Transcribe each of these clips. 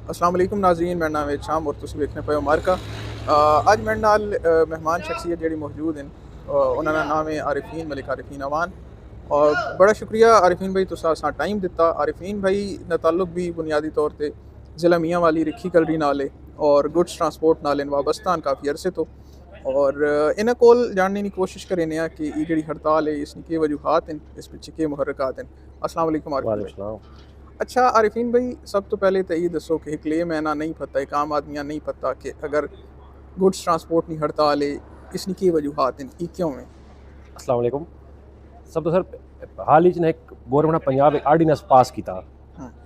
अस्सलाम वालेकुम नाज़रीन, मेरा नाम है शाम और तुसीं वेखने पे उमर का। अज मेरे नाल मेहमान शख्सियत जी मौजूद हैं। उन्होंने नाम है आरिफीन मलिक आरिफीन अवान। और बड़ा शुक्रिया आरिफीन भाई तुसा असां टाइम दिता। आरिफीन भाई दा ताल्लुक भी बुनियादी तौर पर ज़िला मियाँ वाली रिखी कलरी नाल है और गुड्स ट्रांसपोर्ट नाल वाबस्ता हैं काफ़ी अरसे तो। और इन्हें कोल जानने की कोशिश करें कि ये जी हड़ताल है इसकी के वजूहात हैं, इस पिछे के मुहर्रिकात हैं। अस्सलाम वालेकुम आरिफीन भाई। अच्छा आरिफीन भाई, सब तो पहले तो ये दसो कि एक लेम है ना नहीं पता, एक आम आदमी नहीं पता कि अगर गुड्स ट्रांसपोर्ट की हड़ताल है इसकी की वजूहात हैं, ये क्यों है? अस्सलाम वालेकुम। सब तो सर हाल ही ने एक गौरमेंट पंजाब एक आर्डीनेंस पास किया,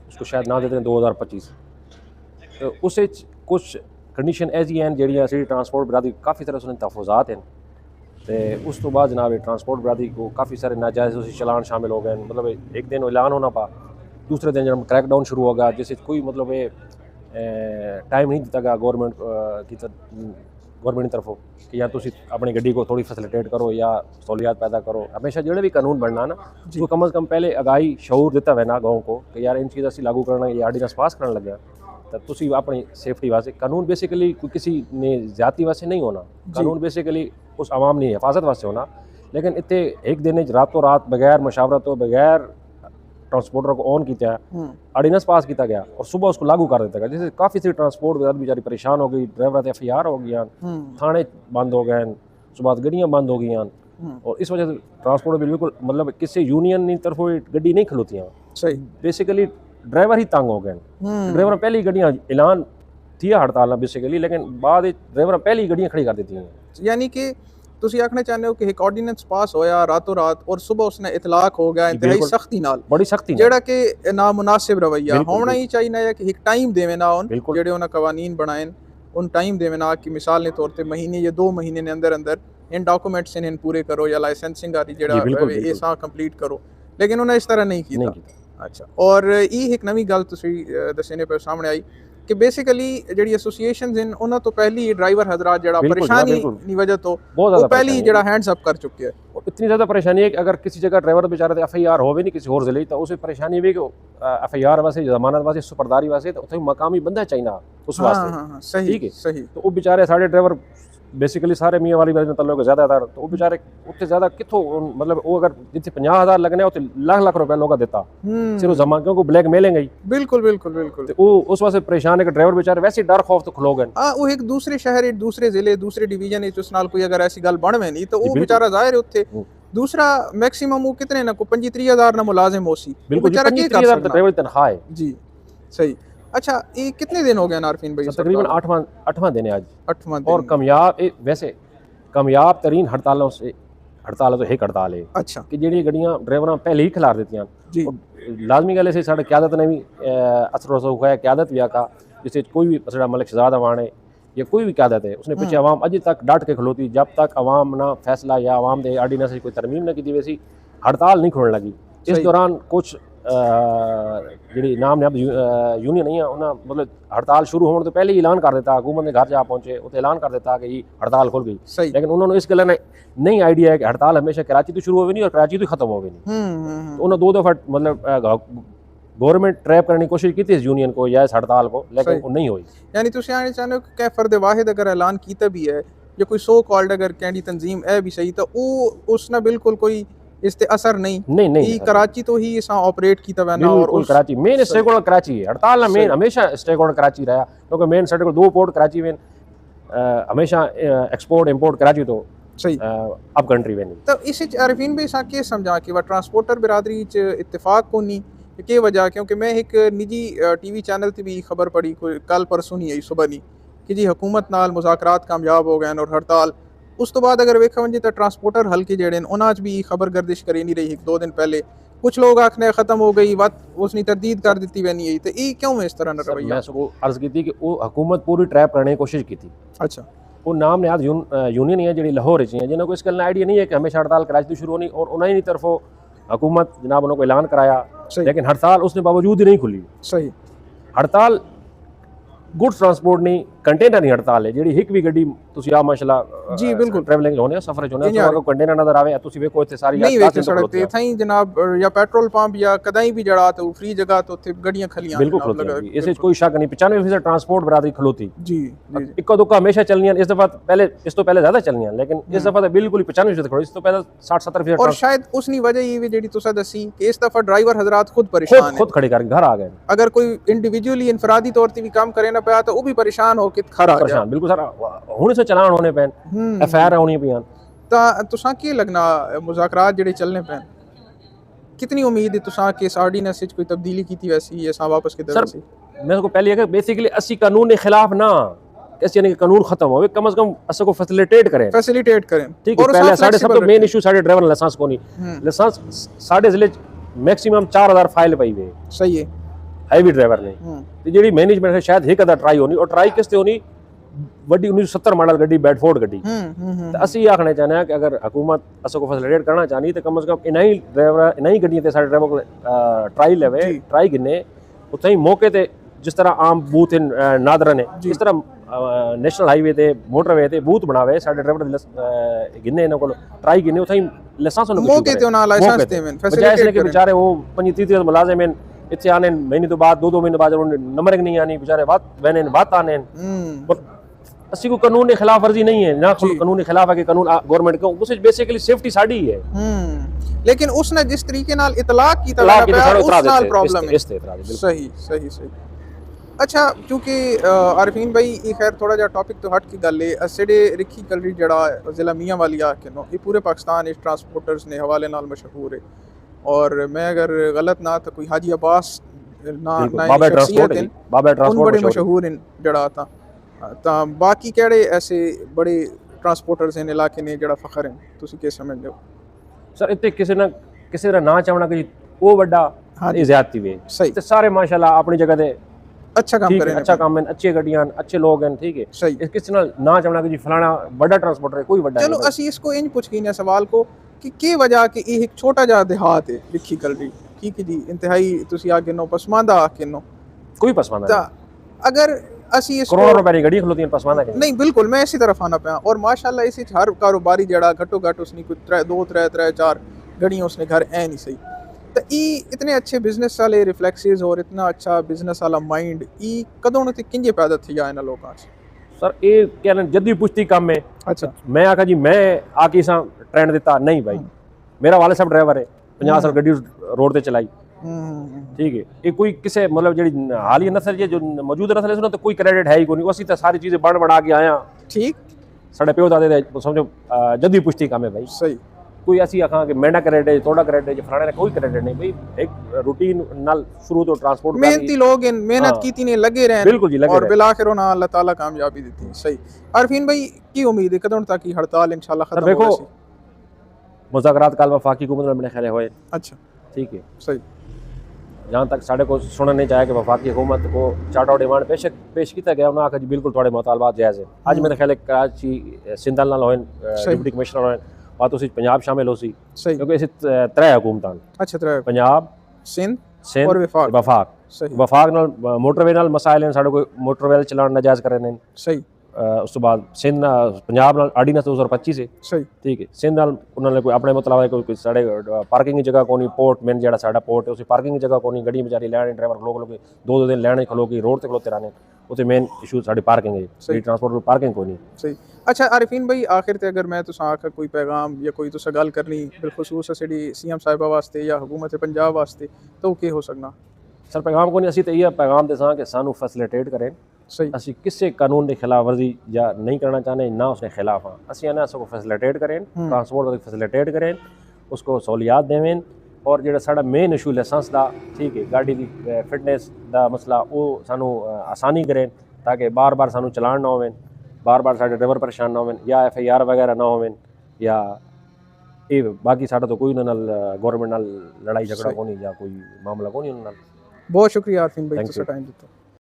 उसको शायद ना देते हैं 2025। तो उस कुछ कंडीशन ऐसी हैं जड़ियाँ सी ट्रांसपोर्ट बरादरी काफ़ी तरह से तहफुजात हैं। तो उस तो बाद जनाब ट्रांसपोर्ट बरादरी को काफ़ी सारे नाजायज़ उसी चलान शामिल हो गए। मतलब एक दिन ऐलान होना पा, दूसरे दिन जब क्रैकडाउन शुरू हो गया, जैसे कोई मतलब टाइम नहीं दिता गया गौरमेंट की तरफों कि यार तुम अपनी गड्डी को थोड़ी फैसिलिटेट करो या सहूलियात पैदा करो। हमेशा जो भी कानून बनना ना तो कम अज़ कम पहले आगाही शऊर दिता हुआ ना गाँव को कि यार इन चीज़ असी लागू करना या आर्डीनेंस पास करने लगे तो तुम अपनी सेफ्टी वास्ते कानून बेसिकली किसी ने ज्यादती वास्ते नहीं होना, कानून बेसिकली उस आवाम की हिफाजत वास्ते होना। लेकिन इतने एक दिन रातों रात बगैर मशावरत तो बगैर ट्रांसपोर्टर को ऑन किया आर्डीनेंस पास किया गया और सुबह उसको लागू कर दिया गया। जैसे काफ़ी सी ट्रांसपोर्ट बेचारी परेशान हो गई, ड्राइवर FIR हो गई, थाने बंद हो गए, सुबह गड्डियाँ बंद हो गई। और इस वजह से ट्रांसपोर्ट बिल्कुल मतलब किसी यूनियन की तरफों गड्डी नहीं खलोती। सही बेसिकली ड्राइवर ही तंग हो गए। ड्राइवर पहली गड्डियाँ ऐलान थी हड़ताल बेसिकली, लेकिन बाद ड्राइवर पहली गड्डियाँ खड़ी कर दी हैं। यानी कि तुसी आखना चाहते हो कि एक ऑर्डीनेंस पास होया रातों रात और सुबह उसने इतलाक हो गया इंतहाई सख्ती नाल, बड़ी सख्ती जेड़ा कि ना मुनासिब रवैया होना ही चाहिए ना कि एक टाइम देवे ना उन जेड़े उन्हें कवानीन बनाए उन टाइम देवे ना कि मिसाल ने तौर पे महीने या 2 महीने ने अंदर अंदर इन डॉक्यूमेंट्स इन पूरे करो या लाइसेंसिंग आदि जेड़ा ऐसा कंप्लीट करो, लेकिन उन्हें इस तरह नहीं किया। अच्छा, और ये एक नवी गल तुसी दसने पे सामने आई कि बेसिकली जी एसोसीएशंस इन उन्होंने तो पहली ड्राइवर हजरात जरा परेशानी की वजह तो वो पहली जरा हैंड्स अप कर चुके हैं। इतनी ज़्यादा परेशानी है कि अगर किसी जगह ड्राइवर बेचारे FIR हो भी नहीं किसी और जिले तो उसे परेशानी भी कि FIR वास्ते जमानत वास्ते सुपरदारी वास्ते तो उत्थे मकामी बंदा चाहिए उस वास्ते। सही ठीक है, सही। तो वो बेचारे साढ़े ड्राइवर बेसिकली सारे मियाँ वाली तल्लुक ज़्यादातर तो वो बेचारे उत्ते ज़्यादा कितों मतलब वो अगर जितने 50,000 लगने उत्ते लाख रुपए लोग देता सिर्फ जमा क्योंकि ब्लैक मेलेंगे ही। बिल्कुल बिल्कुल बिल्कुल। तो वो उस वास्ते परेशान है कि ड्राइवर बेचारे वैसे डर खौफ तो खलो गए। वो एक दूसरे शहर एक दूसरे जिले दूसरे डिवीजन उस नाल कोई अगर ऐसी गल बनवे नहीं तो वो बेचारा जाहिर है उत्थे दूसरा मैक्सिमम वो कितने ना को 25-30,000 ना मुलाजिम होसी बेचारा के कर सकता ड्राइवर तनख्वाह है जी। सही। अच्छा, ये कितने दिन हो गए आरिफीन भाई? तकरीबन 8वां दिन है आज। 8वां दिन। और कामयाब वैसे कामयाब तरीन हड़तालों से हड़ताल तो एक हड़ताल है। अच्छा, कि जी गड्डियाँ ड्राइवर पहले ही खिलार देती हैं। लाजमी गल से साढ़े क्यादत ने भी असर रसूख है क्यादत भी आका जिससे कोई भी साढ़ा मलिक शहजाद अवान है या कोई भी क्यादत है उसने पीछे अवाम अज तक डट के खलोती जब तक अवाम ना फैसला या अवाम के आर्डीनेंस कोई तरमीम ना की वैसी हड़ताल नहीं खोलने लगी। इस दौरान कुछ जी नामयाब यूनियन नहीं है उन्हें मतलब हड़ताल शुरू होने तो पहले ही ऐलान कर देता, हुकूमत ने घर जा पहुंचे उसे ऐलान कर देता कि ये हड़ताल खुल गई। लेकिन उन्होंने इस गल नहीं आइडिया है कि हड़ताल हमेशा कराची तो शुरू हो नहीं और कराची तो खत्म हो नहीं। तो उन्होंने 2 दफ़ा मतलब गवर्नमेंट ट्रैप करने की कोशिश की थी इस यूनियन को या इस हड़ताल को, लेकिन वो नहीं हुई। यानी तुम आने चाहते हो कि फर्द वाहिद अगर ऐलान किया भी है या कोई सो कॉल्ड अगर कैंडी तंजीम है भी सही तो वो उसने बिल्कुल कोई इसते असर नहीं कराची तो ही इसा ऑपरेट की तवा ना और Karachi main stakeholder Karachi है। हड़ताल ना मेन हमेशा स्टेक होल्डर कराची रहा क्योंकि main stakeholder 2 port Karachi में हमेशा एक्सपोर्ट इंपोर्ट कराची तो सही अब कंट्री में तो इस आरिफीन भाई सा के समझा कि वह ट्रांसपोर्टर बिरादरी च इत्तेफाक को नहीं के वजह क्योंकि मैं एक निजी TV चैनल से भी खबर पढ़ी कोई कल परसों नहीं आई सुबह नहीं कि जी हुकूमत नाल मुज़ाकरात कामयाब हो गए और हड़ताल उस तो बाद अगर वेखा वजे तो ट्रांसपोर्टर हल्के जेड़े उन्हें भी खबर गर्दिश करी नहीं रही 2 दिन पहले कुछ लोग आखने खत्म हो गई बात उसने तरदीद कर दी वे नहीं तो ये क्यों इस तरह रवैया? मैं उसको अर्ज की थी कि वो हुकूमत पूरी ट्रैप करने की कोशिश की थी। अच्छा, वो नाम याद यूनियन है जी लाहौर है जिन्होंने को इस गल आइडिया नहीं है कि हमेशा हड़ताल कराची शुरू होनी और उन्हीं की तरफों हुकूमत जनाब उन्होंने ऐलान कराया लेकिन हड़ताल उसने बावजूद ही नहीं खुली। सही। हड़ताल गुड्स ट्रांसपोर्ट नहीं कंटेनर नहीं हड़ताल है ਜਿਹੜੀ ਇੱਕ ਵੀ ਗੱਡੀ ਤੁਸੀਂ ਆ ਮਾਸ਼ਾਅੱਲਾ जी बिल्कुल ट्रैवलिंग होने सफर होने जी, तो कंटेनर नजर आवे ਤੁਸੀਂ ਵੇਖੋ ਇੱਥੇ ਸਾਰੀ नहीं वेखे सड़क ते थाई जनाब या पेट्रोल पंप या कदाई भी जड़ा तो फ्री जगह तो उत्थे गड्डियां खलियां बिल्कुल खलोती इस कोई शक नहीं 95% ट्रांसपोर्ट बरादरी खलोती जी इक्को दुक्का हमेशा चलनियां इस दफा पहले इस तो पहले ज्यादा चलनियां लेकिन इस दफा तो बिल्कुल 95% खड़ो इस तो पहले 60-70% और शायद उसनी वजह ये भी जेडी तुसा दसी कि इस दफा ड्राइवर हजरात खुद परेशान है खुद खड़े करके घर आ गए अगर कोई इंडिविजुअली इनफरादी तौर पे भी काम करे ना पाया तो वो भी परेशान हो के खड़ा आ परेशान बिल्कुल सर हुन से चलान होने पैन एफआईआर होनी पियां ता तुसा की लगना मुज़ाकरात जेडे चलने पैन कितनी उम्मीद है तुसा के इस ऑर्डिनेंस विच कोई तब्दीली कीती वैसी या सा वापस के दर से मेरे को पहले है कि बेसिकली अस्सी कानून के खिलाफ ना ऐसे यानी कि कानून खत्म हो कम से कम असो को फैसिलिटेट करें ठीक है पहले साढ़े सब तो मेन इशू साढ़े ड्राइवर लाइसेंस को नहीं लाइसेंस साढ़े जिले मैक्सिमम 4000 फाइल पई हुई सही है हैवी ड्राइवर ने ते जेडी मैनेजमेंट है शायद एक अदा ट्राई होनी और ट्राई किसते होनी वड्डी 1970 मॉडल गड्डी बेडफोर्ड गड्डी तो असी आखने चाहते हैं कि अगर हुकूमत असो को फैसिलिटेट करना चाहनी तो कम से कम इन्हीं ड्राइवर इन्हीं गड्डियां ते सारे ड्राइवर को ट्राई लेवे ट्राई गिने उतई मौके ते जिस तरह आम बूथ नादरन है इस तरह नेशनल हाईवे ते मोटरवे ते बूथ बनावे साडे ड्राइवर गिने इन्हां को ट्राई गिने उथई लाइसेंस होने मौके ते उना लाइसेंस देवन फैसिलिटेट के बेचारे वो 25-30 मुलाजिम हैं इत्थे आने महीने तो बाद 2-2 महीने बाद उन्हें नंबरिंग नहीं आनी बेचारे बात वहने बात आने अस्सी को कानून के खिलाफ वर्जी नहीं है ना कानून के खिलाफ है कि कानून गवर्नमेंट को उसे बेसिकली सेफ्टी साडी है लेकिन उसने जिस तरीके नाल इतलाक की तरह उस नाल प्रॉब्लम है सही सही सही अच्छा क्योंकि आरिफीन भाई ये खैर थोड़ा जा टॉपिक तो हट की गल है असड़े रिखी कलरी जड़ा जिला मियां वाली आ के नो ये पूरे पाकिस्तान इस ट्रांसपोर्टर्स ने हवाले नाल मशहूर है और मैं अगर गलत ना तो कोई हाजी अब्बास ना बाबा ट्रांसपोर्ट बड़े मशहूर हैं जड़ा ता बाकी केड़े ऐसे बड़े ट्रांसपोर्टर्स हैं इलाके ने जड़ा फखर हैं तुसी के समझदे हो सर इत्ते किसी दा ना चाहना कि वो बड़ा ज्यादती वे सही ते सारे माशाल्लाह अपनी जगह ते अच्छा काम करें अच्छा काम है अच्छी गड्डियां अच्छे लोग हैं ठीक है सही इस किसी ना ना चाहना कि जी फलाना बड़ा ट्रांसपोर्टर है कोई बड़ा चलो असी इसको इंज पूछ गई ना सवाल को कि के वजह कि ये एक छोटा जा देहात है लिखी कलरी ठीक है जी इंतहाई तुसी आगे नो पसमानदा आके नो कोई पसमानदा अगर असी इसको करोड़ों रुपए की गड्डी खलोती है पसमानदा के नहीं बिल्कुल मैं इसी तरफ आना पाया और माशाल्लाह इसी हर कारोबारी जड़ा घटो घट उसने कुछ 2-3-4 गड्डियां उसने घर ऐ नहीं सही तो ई इतने अच्छे बिजनेस वाले रिफ्लेक्सेस और इतना अच्छा बिजनेस वाला माइंड ई कदों ते किंजे पैदा थी जाए ना लोगों से सर ये क्या ना जदी पुश्ती काम है अच्छा मैं आखा जी मैं आके सा ट्रेंड दिता नहीं भाई मेरा वाले साहब ड्राइवर है 50 साल गड्डी रोड ते चलाई ठीक है ये कोई किसे मतलब जेडी हालिया नस्ल जो मौजूदा नस्ल है उसने तो कोई क्रेडिट है ही कोई उसी तो सारी चीजें बना के आया ठीक साढ़े प्यो दादे समझो जदी पुश्ती काम है भाई सही कोई ऐसी आखा कि मेंढा क्रेडिट थोड़ा क्रेडिट फलाने ने कोई क्रेडिट नहीं भाई एक रूटीन नाल शुरू तो ट्रांसपोर्ट मेहनती लोग इन मेहनत कीती ने लगे रहे बिल्कुल जी लगे और बिलाखिर उन्हें अल्लाह ताला कामयाबी देती है सही आरिफीन भाई की उम्मीद है कदों तक की हड़ताल इंशाल्लाह खत्म देखो मुज़ाकरात काल वफाकी हुकूमत में ख्याल है अच्छा ठीक है सही जहाँ तक साढ़े को सुनने नहीं चाहे कि वफाकी हुकूमत को चार्ट आउट डिमांड पेश किया गया उन्होंने आखा जी बिल्कुल थोड़े मुतालबात जायज़ है आज मेरे ख्याल कराची सिंध नाल होए डिप्टी कमिश्नर होए बात उसी पंजाब शामिल हो सी क्योंकि इस त्रै हुकूमतान अच्छा त्रै पंजाब सिंध और वफाक वफाक नाल मोटरवे नाल मसाइल हैं साढ़े कोई मोटरवे चलान नाजायज़ करे ने सही उस तो बाद सिंध पंजाब नाल आर्डीनेंस 2025 है सही ठीक है सिंध नाल उन्होंने कोई अपने मुताबिक कोई साढ़े पार्किंग की जगह कोनी पोर्ट मेन जेड़ा साढ़ा पोर्ट है उसी पार्किंग की जगह कोनी गड्डी बेचारी लैने ड्राइवर लोग 2-2 दिन लैने खलो की रोड ते खलोते रहने उसे मेन इशू साड़ी पार्किंग है सही ट्रांसपोर्ट पार्किंग कोनी सही अच्छा आरिफीन भाई आखिर ते अगर मैं तुसा आखा कोई पैगाम या कोई तुसा गल करनी बिलखुसूस साडी सीएम साहिबा वास्ते या हुकूमत पंजाब वास्ते तो के हो सकना सर पैगाम कोनी असी ते ये पैगाम देसां कि सानू फैसिलिटेट करें सही असी किसी कानून की खिलाफ वर्जी या नहीं करना चाहते ना उसके खिलाफ हाँ असी है ना उसको फैसिलिटेट करें ट्रांसपोर्ट को फैसिलिटेट करें उसको सहूलियात देवें और जो साढ़ा मेन इशू लाइसेंस का ठीक है गाड़ी की फिटनेस का मसला वो सानू आसानी करें ताकि बार बार सानू चलान ना होवें बार बार साढ़े ड्राइवर परेशान ना होवें या FIR वगैरह ना होवें या ये बाकी साढ़ा तो कोई नाल गवर्नमेंट नाल लड़ाई झगड़ा कोनी या कोई मामला कोनी उन्हां नाल बहुत शुक्रिया आरिफीन भाई तुसा टाइम दिता